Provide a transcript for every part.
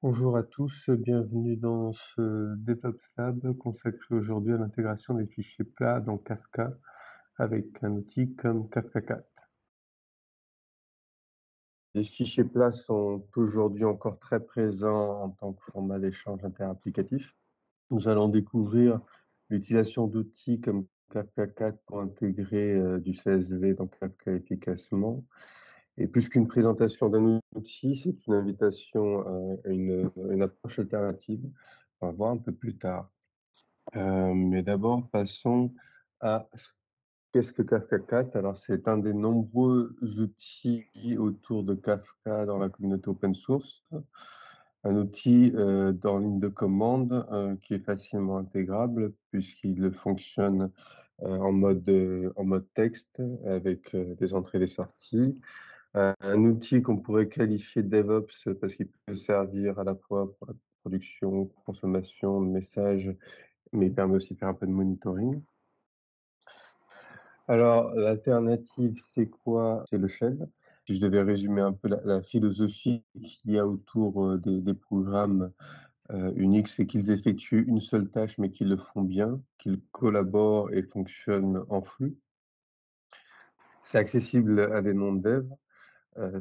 Bonjour à tous, bienvenue dans ce DevOps Lab consacré aujourd'hui à l'intégration des fichiers plats dans Kafka avec un outil comme Kafka Cat. Les fichiers plats sont aujourd'hui encore très présents en tant que format d'échange interapplicatif. Nous allons découvrir l'utilisation d'outils comme Kafka Cat pour intégrer du CSV dans Kafka efficacement. Et plus qu'une présentation d'un outil, c'est une invitation à une approche alternative. On va voir un peu plus tard. Mais d'abord, passons à qu'est-ce que Kafka Cat? Alors, c'est un des nombreux outils autour de Kafka dans la communauté open source. Un outil dans ligne de commande qui est facilement intégrable puisqu'il fonctionne en mode texte avec des entrées et des sorties. Un outil qu'on pourrait qualifier de DevOps parce qu'il peut servir à la fois pour la production, consommation de messages, mais il permet aussi de faire un peu de monitoring. Alors, l'alternative, c'est quoi? C'est le shell. Si je devais résumer un peu la philosophie qu'il y a autour des programmes Unix, c'est qu'ils effectuent une seule tâche, mais qu'ils le font bien, qu'ils collaborent et fonctionnent en flux. C'est accessible à des non-devs.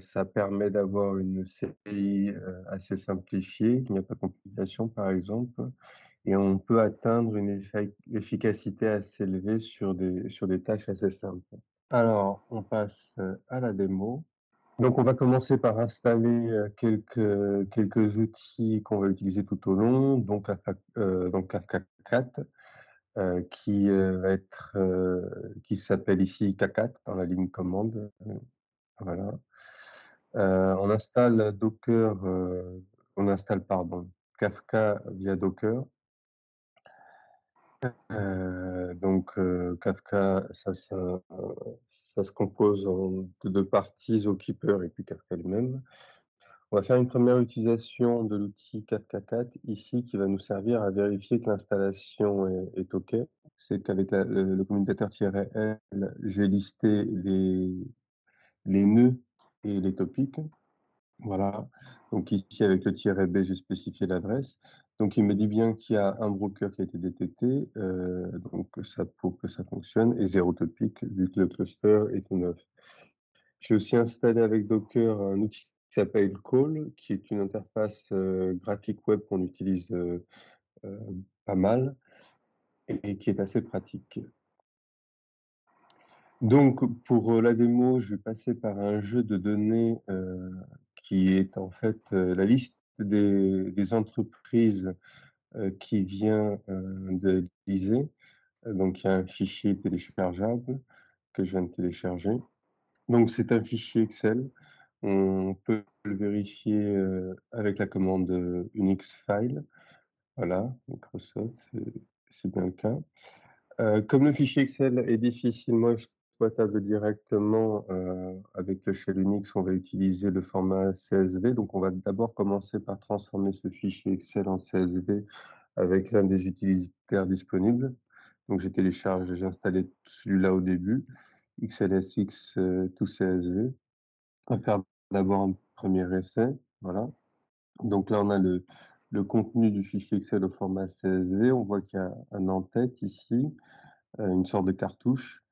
Ça permet d'avoir une CPI assez simplifiée, qu'il n'y a pas de compilation, par exemple, et on peut atteindre une efficacité assez élevée sur des tâches assez simples. Alors, on passe à la démo. Donc, on va commencer par installer quelques outils qu'on va utiliser tout au long, donc Kafka Cat, qui s'appelle ici Kakat dans la ligne commande. Voilà. On installe, pardon, Kafka via Docker. Kafka, ça se compose de deux parties, Zookeeper et puis Kafka lui-même. On va faire une première utilisation de l'outil Kafka Cat ici qui va nous servir à vérifier que l'installation est OK. C'est qu'avec le commutateur-L, j'ai listé les nœuds et les topics. Voilà. Donc ici, avec le tiret B, j'ai spécifié l'adresse. Donc il me dit bien qu'il y a un broker qui a été détecté, donc ça pour que ça fonctionne, et zéro topic, vu que le cluster est tout neuf. J'ai aussi installé avec Docker un outil qui s'appelle Call, qui est une interface graphique web qu'on utilise euh, pas mal et qui est assez pratique. Donc, pour la démo, je vais passer par un jeu de données qui est en fait la liste des entreprises qui vient d'Elysée. Donc, il y a un fichier téléchargeable que je viens de télécharger. Donc, c'est un fichier Excel. On peut le vérifier avec la commande Unix File. Voilà, Microsoft, c'est bien le cas. Comme le fichier Excel est difficilement exploitable directement avec le shell Unix, on va utiliser le format CSV. Donc, on va d'abord commencer par transformer ce fichier Excel en CSV avec l'un des utilitaires disponibles. Donc, j'ai installé celui-là au début, XLSX to CSV. On va faire d'abord un premier essai. Voilà. Donc là, on a le contenu du fichier Excel au format CSV. On voit qu'il y a un en-tête ici, une sorte de cartouche.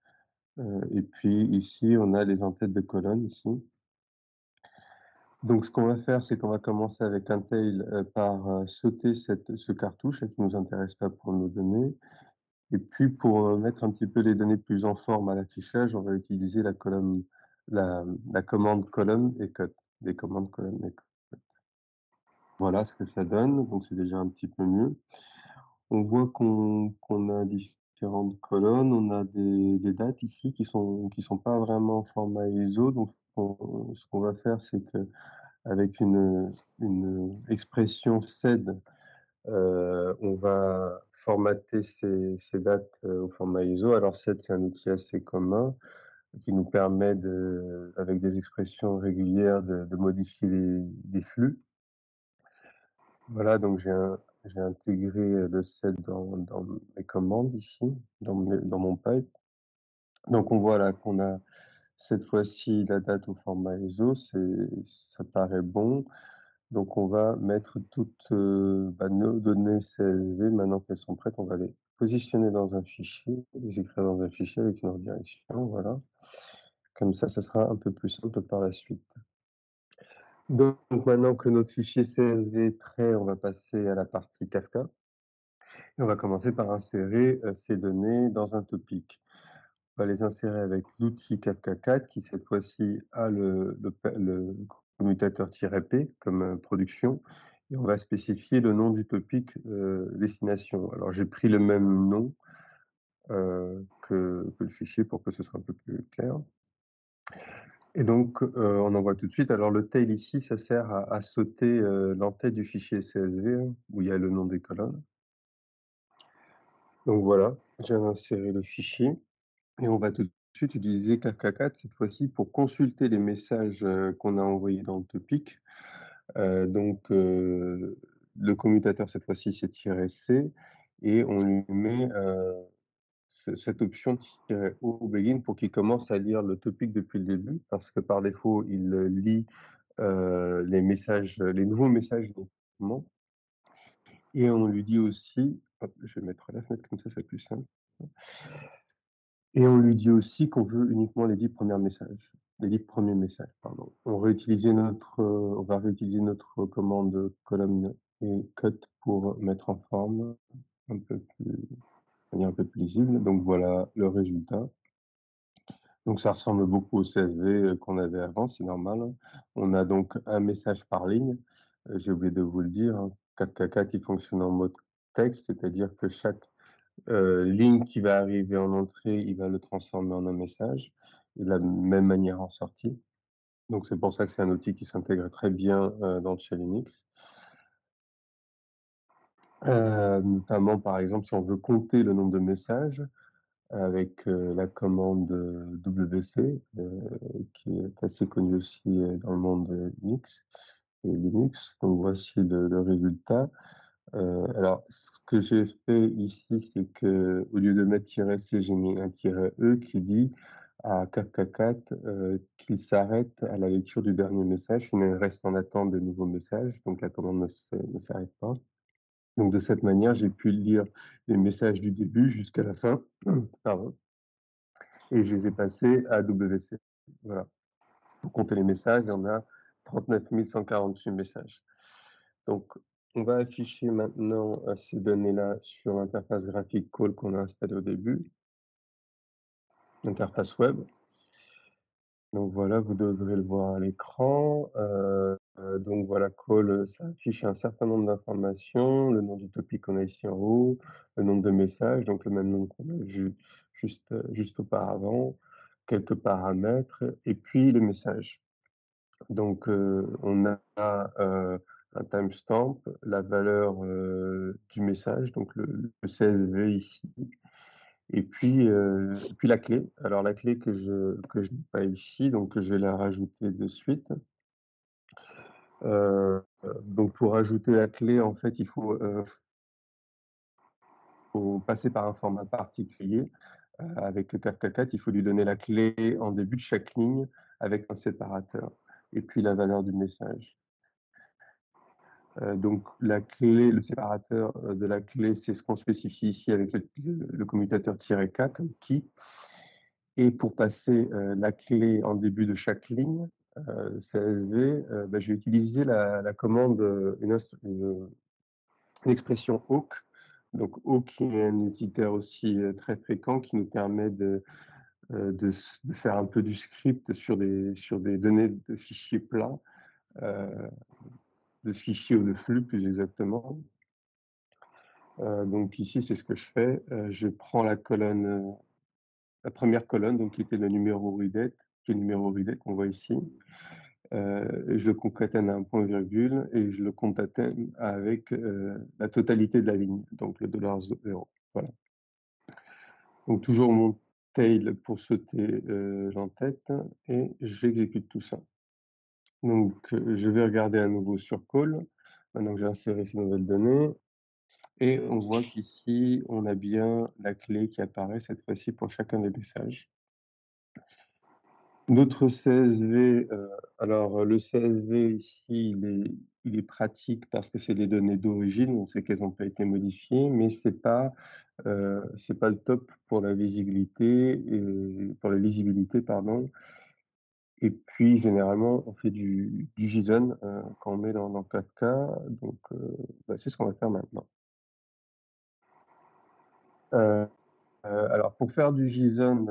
Et puis ici, on a les en-têtes de colonnes ici. Donc ce qu'on va faire, c'est qu'on va commencer avec un tail par sauter ce cartouche qui nous intéresse pas pour nos données. Et puis pour mettre un petit peu les données plus en forme à l'affichage, on va utiliser la commande colonne et cut. Les commandes colonne et cut. Voilà ce que ça donne. Donc c'est déjà un petit peu mieux. On voit qu'on a différentes colonnes. On a des dates ici qui sont pas vraiment en format ISO. Donc, ce qu'on va faire, c'est que avec une expression SED, on va formater ces dates au format ISO. Alors, SED, c'est un outil assez commun qui nous permet avec des expressions régulières, de modifier des flux. Voilà, donc j'ai intégré le set dans mes commandes ici, dans mon pipe. Donc on voit là qu'on a cette fois-ci la date au format ISO, ça paraît bon. Donc on va mettre toutes nos données CSV, maintenant qu'elles sont prêtes, on va les positionner dans un fichier, les écrire dans un fichier avec une redirection, voilà. Comme ça sera un peu plus simple par la suite. Donc maintenant que notre fichier CSV est prêt, on va passer à la partie Kafka. Et on va commencer par insérer ces données dans un topic. On va les insérer avec l'outil Kafka 4 qui cette fois-ci a le commutateur "-p" comme production et on va spécifier le nom du topic destination. Alors j'ai pris le même nom que le fichier pour que ce soit un peu plus clair. Et donc on envoie tout de suite. Alors le tail ici, ça sert à sauter l'entête du fichier CSV où il y a le nom des colonnes. Donc voilà, j'ai inséré le fichier. Et on va tout de suite utiliser Kafka 4 cette fois-ci pour consulter les messages qu'on a envoyés dans le topic. Le commutateur cette fois-ci c'est "-c et on lui met cette option "-o begin" pour qu'il commence à lire le topic depuis le début parce que par défaut il lit les messages, les nouveaux messages directement. Et on lui dit aussi, hop, je vais mettre la fenêtre comme ça c'est plus simple. Et on lui dit aussi qu'on veut uniquement les 10 premiers messages, pardon. On va réutiliser notre commande colonne et cut pour mettre en forme un peu plus, de manière un peu plus lisible. Donc voilà le résultat. Donc ça ressemble beaucoup au CSV qu'on avait avant, c'est normal. On a donc un message par ligne. J'ai oublié de vous le dire, hein. 4K4 il fonctionne en mode texte, c'est-à-dire que chaque ligne qui va arriver en entrée, il va le transformer en un message, et de la même manière en sortie. Donc c'est pour ça que c'est un outil qui s'intègre très bien dans le shell Linux. Notamment, par exemple, si on veut compter le nombre de messages avec la commande WC, qui est assez connue aussi dans le monde Unix et Linux. Donc voici le résultat. Alors, ce que j'ai fait ici, c'est que au lieu de mettre "-c", j'ai mis un "-e" qui dit à Kafka 4 qu'il s'arrête à la lecture du dernier message. Il reste en attente des nouveaux messages, donc la commande ne s'arrête pas. Donc de cette manière, j'ai pu lire les messages du début jusqu'à la fin, pardon, et je les ai passés à WC. Voilà. Pour compter les messages, il y en a 39 148 messages. Donc, on va afficher maintenant ces données-là sur l'interface graphique Call qu'on a installée au début, l'interface web. Donc voilà, vous devrez le voir à l'écran. Donc voilà, Call, ça affiche un certain nombre d'informations, le nom du topic qu'on a ici en haut, le nombre de messages, donc le même nombre qu'on a vu juste auparavant, quelques paramètres, et puis les messages. Donc, on a un timestamp, la valeur du message, donc le CSV ici, et puis la clé. Alors la clé que je n'ai pas ici, donc je vais la rajouter de suite. Donc pour ajouter la clé, en fait, il faut passer par un format particulier. Avec le Kafka 4, il faut lui donner la clé en début de chaque ligne avec un séparateur, et puis la valeur du message. Donc la clé, le séparateur de la clé, c'est ce qu'on spécifie ici avec le commutateur "-k comme key. Et pour passer la clé en début de chaque ligne CSV, je vais utiliser la commande, une expression awk. Donc awk qui est un utilitaire aussi très fréquent qui nous permet de faire un peu du script sur des données de fichiers plats, de fichiers ou de flux plus exactement. Donc ici, c'est ce que je fais. Je prends la colonne, la première colonne, donc qui était le numéro readette, qui est le numéro readette qu'on voit ici. Je le concatène à un point virgule et je le concatène avec la totalité de la ligne, donc le $0. Voilà. Donc toujours mon tail pour sauter l'entête et j'exécute tout ça. Donc je vais regarder à nouveau sur call, maintenant que j'ai inséré ces nouvelles données. Et on voit qu'ici, on a bien la clé qui apparaît cette fois-ci pour chacun des messages. Notre CSV, alors le CSV ici, il est pratique parce que c'est les données d'origine, on sait qu'elles n'ont pas été modifiées, mais c'est pas le top pour la visibilité et pour la lisibilité, pardon. Et puis généralement, on fait du JSON quand on met dans Kafka, donc bah, c'est ce qu'on va faire maintenant. Euh, alors pour faire du JSON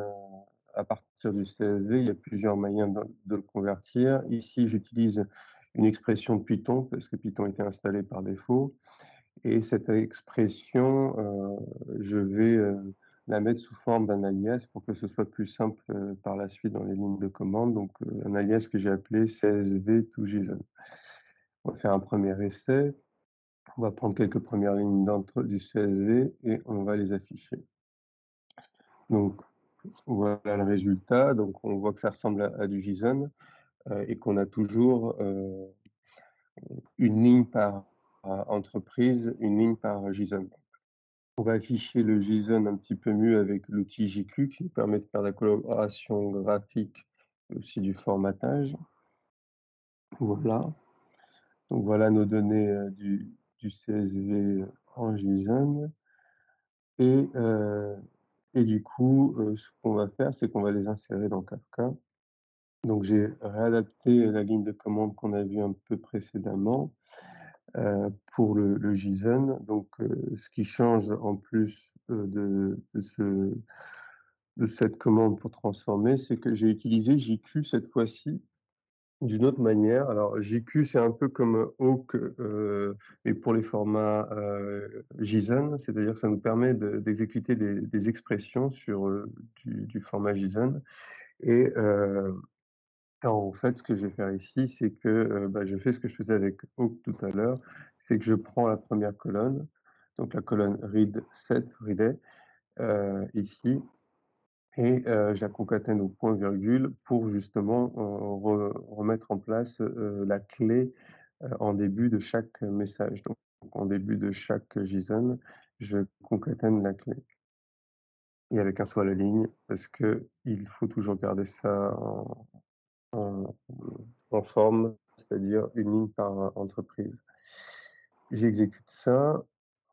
à partir du CSV, il y a plusieurs moyens de le convertir. Ici, j'utilise une expression de Python parce que Python était installé par défaut. Et cette expression, je vais la mettre sous forme d'un alias pour que ce soit plus simple par la suite dans les lignes de commande. Donc, un alias que j'ai appelé CSV to JSON. On va faire un premier essai. On va prendre quelques premières lignes du CSV et on va les afficher. Donc, voilà le résultat. Donc, on voit que ça ressemble à du JSON et qu'on a toujours une ligne par entreprise, une ligne par JSON. On va afficher le JSON un petit peu mieux avec l'outil JQ qui nous permet de faire de la collaboration graphique et aussi du formatage. Voilà. Donc voilà nos données du CSV en JSON. Et, euh, et du coup, ce qu'on va faire, c'est qu'on va les insérer dans Kafka. Donc j'ai réadapté la ligne de commande qu'on a vue un peu précédemment pour le JSON. Donc ce qui change en plus de cette commande pour transformer, c'est que j'ai utilisé JQ cette fois-ci d'une autre manière. Alors JQ, c'est un peu comme Awk, mais pour les formats JSON, c'est-à-dire que ça nous permet d'exécuter des expressions sur du format JSON. Et en fait, ce que je vais faire ici, c'est que bah, je fais ce que je faisais avec Awk tout à l'heure, c'est que je prends la première colonne, donc la colonne read set, readay, ici, et je la concatène au point virgule pour justement remettre en place la clé en début de chaque message. Donc, en début de chaque JSON, je concatène la clé et avec un saut à la ligne parce que il faut toujours garder ça en, en forme, c'est-à-dire une ligne par entreprise. J'exécute ça,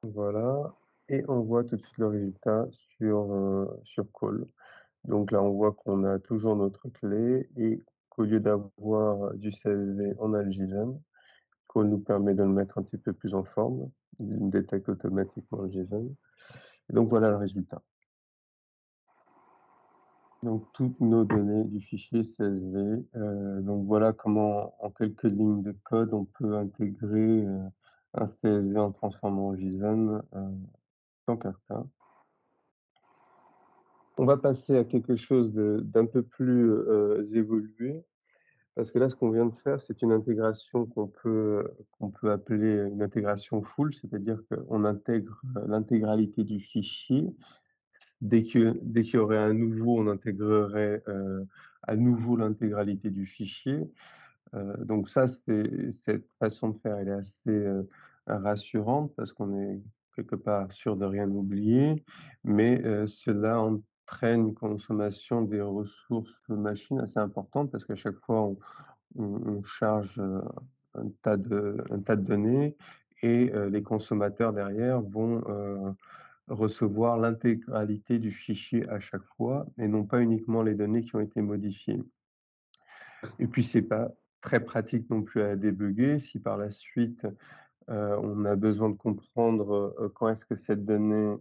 voilà, et on voit tout de suite le résultat sur call. Donc là, on voit qu'on a toujours notre clé et qu'au lieu d'avoir du CSV, on a le JSON. Call nous permet de le mettre un petit peu plus en forme. Il détecte automatiquement le JSON. Et donc voilà le résultat. Donc toutes nos données du fichier CSV. Donc voilà comment en quelques lignes de code on peut intégrer un CSV en transformant en JSON dans Kafka. On va passer à quelque chose d'un peu plus évolué. Parce que là, ce qu'on vient de faire, c'est une intégration qu'on peut appeler une intégration full, c'est-à-dire qu'on intègre l'intégralité du fichier. Dès qu'il y aurait un nouveau, on intégrerait à nouveau l'intégralité du fichier. Donc ça, cette façon de faire, elle est assez rassurante parce qu'on est quelque part sûr de rien oublier, mais cela entraîne une consommation des ressources machines assez importante parce qu'à chaque fois, on charge un tas de données et les consommateurs derrière vont recevoir l'intégralité du fichier à chaque fois et non pas uniquement les données qui ont été modifiées. Et puis c'est pas très pratique non plus à débugger si par la suite on a besoin de comprendre quand est-ce que cette donnée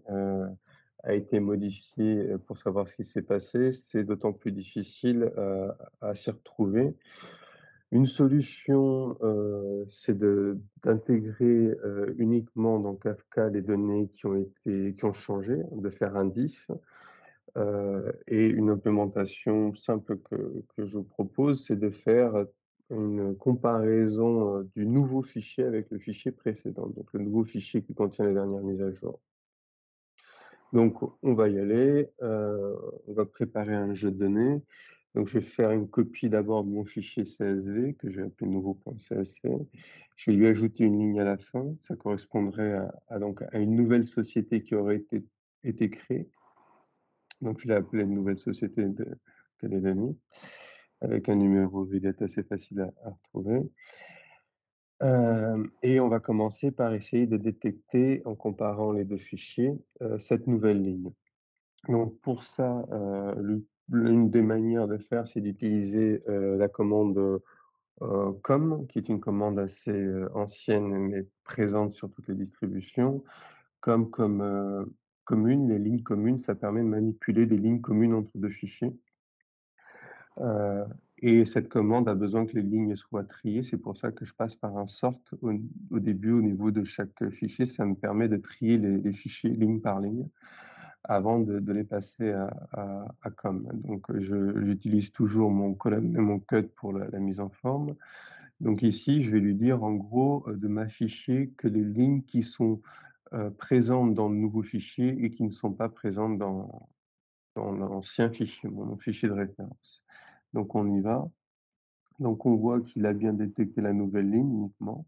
a été modifiée pour savoir ce qui s'est passé, c'est d'autant plus difficile à s'y retrouver. Une solution, c'est d'intégrer uniquement dans Kafka les données qui ont changé, de faire un diff. Et une implémentation simple que je vous propose, c'est de faire une comparaison du nouveau fichier avec le fichier précédent, donc le nouveau fichier qui contient les dernières mises à jour. Donc, on va y aller, on va préparer un jeu de données. Donc, je vais faire une copie d'abord de mon fichier CSV que je vais appeler nouveau.csv. Je vais lui ajouter une ligne à la fin. Ça correspondrait donc à une nouvelle société qui aurait été créée. Donc, je l'ai appelée une nouvelle société de Calédonie. avec un numéro vedette assez facile à retrouver. Et on va commencer par essayer de détecter, en comparant les 2 fichiers, cette nouvelle ligne. Donc pour ça, l'une des manières de faire, c'est d'utiliser, la commande, com, qui est une commande assez, ancienne mais présente sur toutes les distributions. Comme, commune, les lignes communes, ça permet de manipuler des lignes communes entre 2 fichiers. Heu et cette commande a besoin que les lignes soient triées. C'est pour ça que je passe par un sort au début, au niveau de chaque fichier. Ça me permet de trier les fichiers ligne par ligne avant de les passer à com. Donc j'utilise toujours mon colonne et mon cut pour la mise en forme. Donc ici, je vais lui dire en gros, de m'afficher que les lignes qui sont, présentes dans le nouveau fichier et qui ne sont pas présentes dans l'ancien fichier, mon fichier de référence. Donc on y va. Donc on voit qu'il a bien détecté la nouvelle ligne uniquement.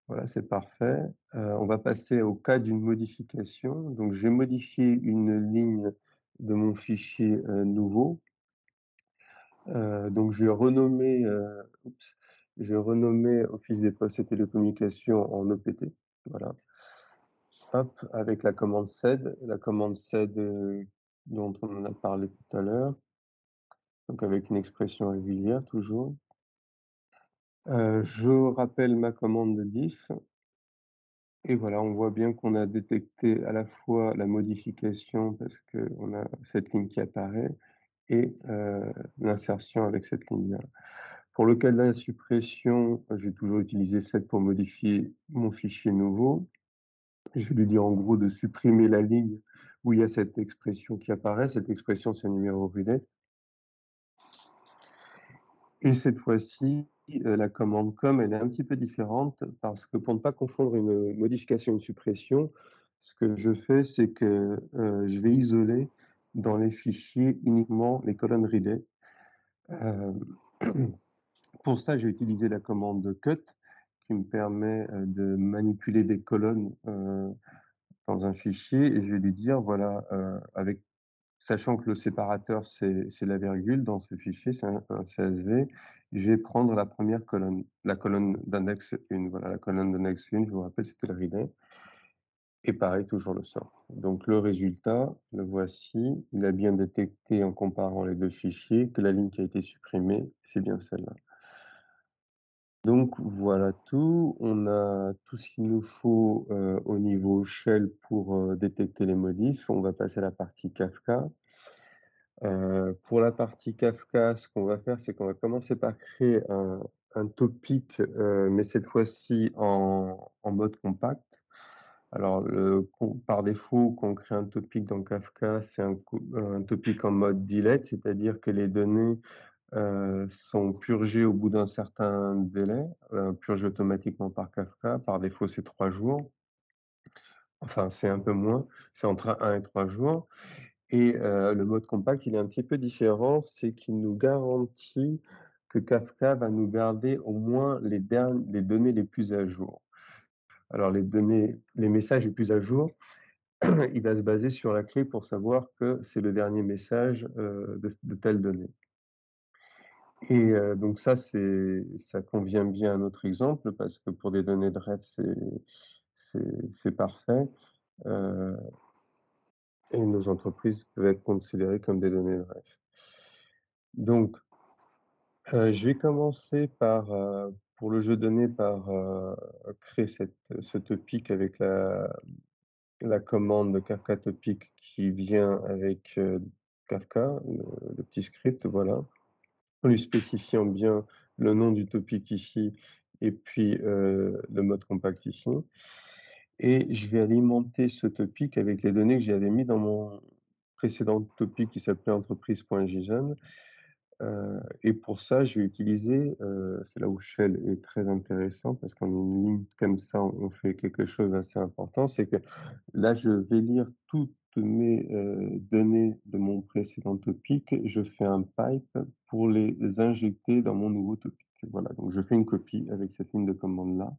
Voilà, c'est parfait. On va passer au cas d'une modification. Donc je vais modifier une ligne de mon fichier, nouveau. Donc je vais renommer Office des postes et télécommunications en OPT. Voilà. Hop, avec la commande sed, dont on en a parlé tout à l'heure. Donc avec une expression régulière toujours. Je rappelle ma commande de diff et voilà, on voit bien qu'on a détecté à la fois la modification parce qu'on a cette ligne qui apparaît et l'insertion avec cette ligne-là. Pour le cas de la suppression, je vais toujours utiliser set pour modifier mon fichier nouveau. Je vais lui dire en gros de supprimer la ligne où il y a cette expression qui apparaît. Cette expression, c'est un numéro relais. Et cette fois-ci, la commande com, elle est un petit peu différente parce que pour ne pas confondre une modification et une suppression, ce que je fais, c'est que, je vais isoler dans les fichiers uniquement les colonnes readées. Hem, pour ça, j'ai utilisé la commande cut qui me permet, de manipuler des colonnes, dans un fichier et je vais lui dire voilà, avec sachant que le séparateur, c'est la virgule dans ce fichier, c'est un CSV. Je vais prendre la première colonne, la colonne d'index 1. Voilà, la colonne d'index 1, je vous rappelle, c'était le readay et pareil, toujours le sort. Donc le résultat, le voici. Il a bien détecté, en comparant les 2 fichiers, que la ligne qui a été supprimée, c'est bien celle-là. Donc voilà tout. On a tout ce qu'il nous faut, au niveau shell pour, détecter les modifs. On va passer à la partie Kafka. Pour la partie Kafka, ce qu'on va faire, c'est qu'on va commencer par créer un topic, mais cette fois-ci en mode compact. Alors par défaut, quand on crée un topic dans Kafka, c'est un topic en mode delete, c'est-à-dire que les données, sont purgées au bout d'un certain délai, purgées automatiquement par Kafka. Par défaut, c'est 3 jours. Enfin, c'est un peu moins, c'est entre 1 et 3 jours. Et le mode compact, il est un petit peu différent, c'est qu'il nous garantit que Kafka va nous garder au moins les données les plus à jour. Alors les messages les plus à jour, il va se baser sur la clé pour savoir que c'est le dernier message, de telle donnée. Et donc ça convient bien à notre exemple parce que pour des données de ref, c'est parfait, heu et nos entreprises peuvent être considérées comme des données de ref. Donc je vais commencer par, pour le jeu donné, par, créer ce topic avec la commande Kafka topic qui vient avec, Kafka, le petit script, voilà. En lui spécifiant bien le nom du topic ici et puis, le mode compact ici et je vais alimenter ce topic avec les données que j'avais mis dans mon précédent topic qui s'appelait entreprise.json. Et pour ça, je vais utiliser, c'est là où shell est très intéressant parce qu'en une ligne comme ça, on fait quelque chose d'assez important. C'est que là, je vais lire toutes mes, données de mon précédent topic. Je fais un pipe pour les injecter dans mon nouveau topic. Voilà, donc je fais une copie avec cette ligne de commande-là.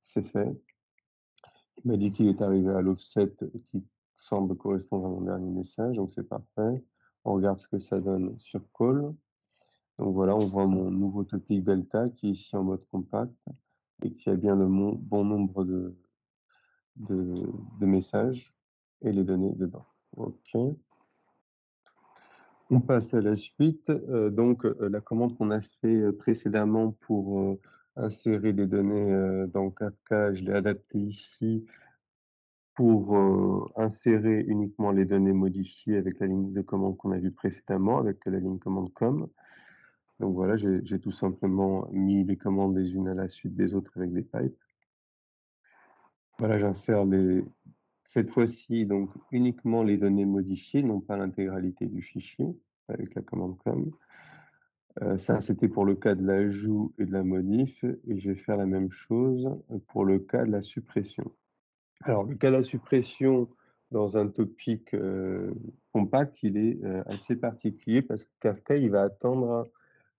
C'est fait. Il m'a dit qu'il est arrivé à l'offset qui semble correspondre à mon dernier message, donc c'est parfait. On regarde ce que ça donne sur call. Donc voilà, on voit mon nouveau topic delta qui est ici en mode compact et qui a bien bon nombre de, de messages et les données dedans. OK. On passe à la suite. Donc, la commande qu'on a fait précédemment pour insérer des données dans Kafka, je l'ai adaptée ici pour insérer uniquement les données modifiées avec la ligne de commande qu'on a vue précédemment, avec la ligne commande com. Donc voilà, j'ai tout simplement mis les commandes les unes à la suite des autres avec des pipes. Voilà, j'insère cette fois-ci donc uniquement les données modifiées, non pas l'intégralité du fichier avec la commande com. Ça, c'était pour le cas de l'ajout et de la modif, et je vais faire la même chose pour le cas de la suppression. Alors, le cas de la suppression dans un topic compact, il est assez particulier parce que Kafka, il va attendre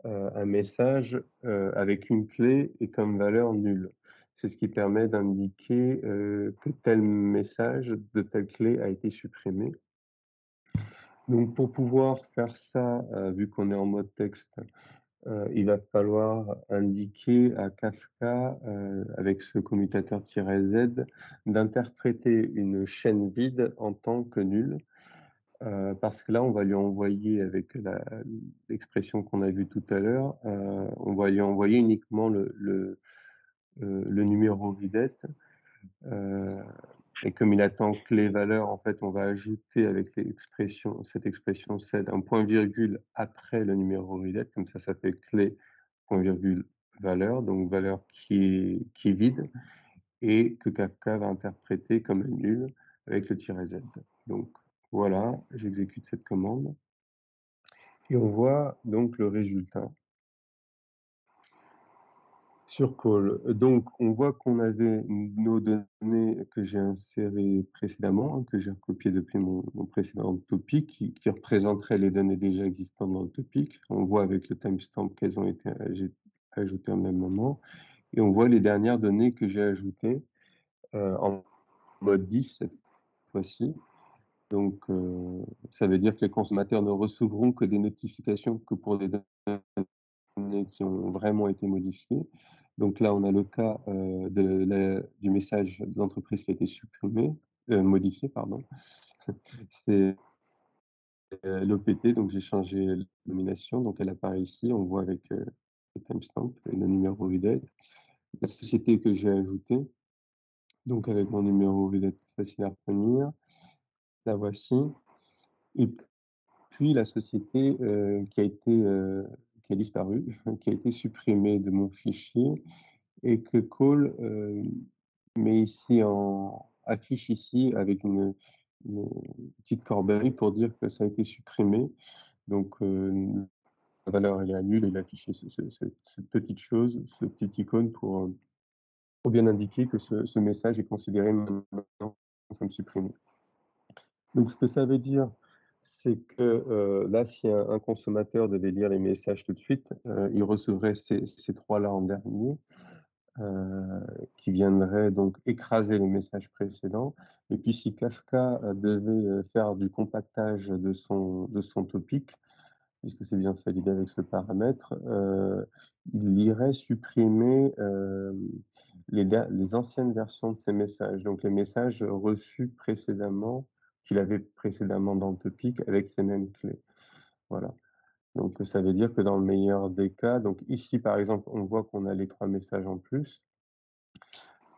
un message avec une clé et comme valeur nulle. C'est ce qui permet d'indiquer que tel message de telle clé a été supprimé. Donc, pour pouvoir faire ça, vu qu'on est en mode texte, il va falloir indiquer à Kafka, avec ce commutateur-z, d'interpréter une chaîne vide en tant que nulle, parce que là, on va lui envoyer, avec l'expression qu'on a vue tout à l'heure, on va lui envoyer uniquement le numéro vidette. Et comme il attend clé valeur, en fait, on va ajouter avec cette expression sed un point virgule après le numéro vidette, comme ça fait clé point virgule valeur, donc valeur qui est vide et que Kafka va interpréter comme nul avec le -z. Donc voilà, j'exécute cette commande et on voit donc le résultat sur call. Donc on voit qu'on avait nos données que j'ai insérées précédemment, hein, que j'ai recopiées depuis mon précédent topic, qui représenteraient les données déjà existantes dans le topic. On voit avec le timestamp qu'elles ont été ajoutées au même moment. Et on voit les dernières données que j'ai ajoutées en mode diff cette fois-ci. Donc, ça veut dire que les consommateurs ne recevront que des notifications que pour des données qui ont vraiment été modifiées. Donc là, on a le cas du message de l'entreprise qui a été supprimé, modifié, pardon. C'est l'OPT, donc j'ai changé la nomination, donc elle apparaît ici, on voit avec le timestamp et le numéro vidette. La société que j'ai ajoutée, donc avec mon numéro vedette facile à retenir, la voici. Et puis la société qui a disparu, qui a été supprimée de mon fichier et que Call met ici affiche ici avec une petite corbeille pour dire que ça a été supprimé. Donc la valeur elle est à nulle et il a affiché cette petite chose, ce petit icône pour bien indiquer que ce message est considéré maintenant comme supprimé. Donc, ce que ça veut dire, c'est que là, si un consommateur devait lire les messages tout de suite, il recevrait ces trois-là en dernier, qui viendraient donc écraser les messages précédents. Et puis, si Kafka devait faire du compactage de son topic, puisque c'est bien ça l'idée avec ce paramètre, il irait supprimer les anciennes versions de ces messages, donc les messages reçus précédemment, qu'il avait précédemment dans le topic avec ces mêmes clés. Voilà. Donc ça veut dire que dans le meilleur des cas, donc ici par exemple, on voit qu'on a les trois messages en plus,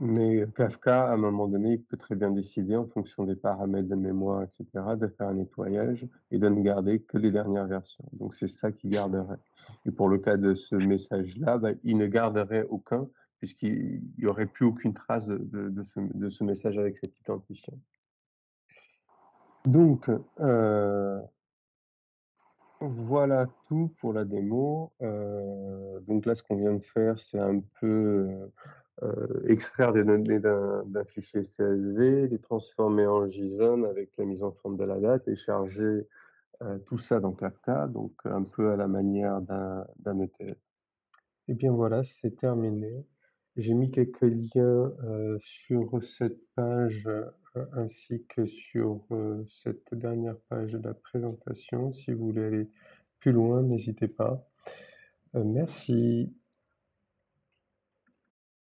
mais Kafka, à un moment donné, il peut très bien décider, en fonction des paramètres de mémoire, etc., de faire un nettoyage et de ne garder que les dernières versions. Donc, c'est ça qu'il garderait. Et pour le cas de ce message-là, bah, il ne garderait aucun, puisqu'il n'y aurait plus aucune trace de ce message avec cet identifiant. Donc, voilà tout pour la démo. Donc là, ce qu'on vient de faire, c'est un peu extraire des données d'un fichier CSV, les transformer en JSON avec la mise en forme de la date et charger tout ça dans Kafka, donc un peu à la manière d'un ETL. Et bien voilà, c'est terminé. J'ai mis quelques liens sur cette page ainsi que sur cette dernière page de la présentation. Si vous voulez aller plus loin, n'hésitez pas. Merci.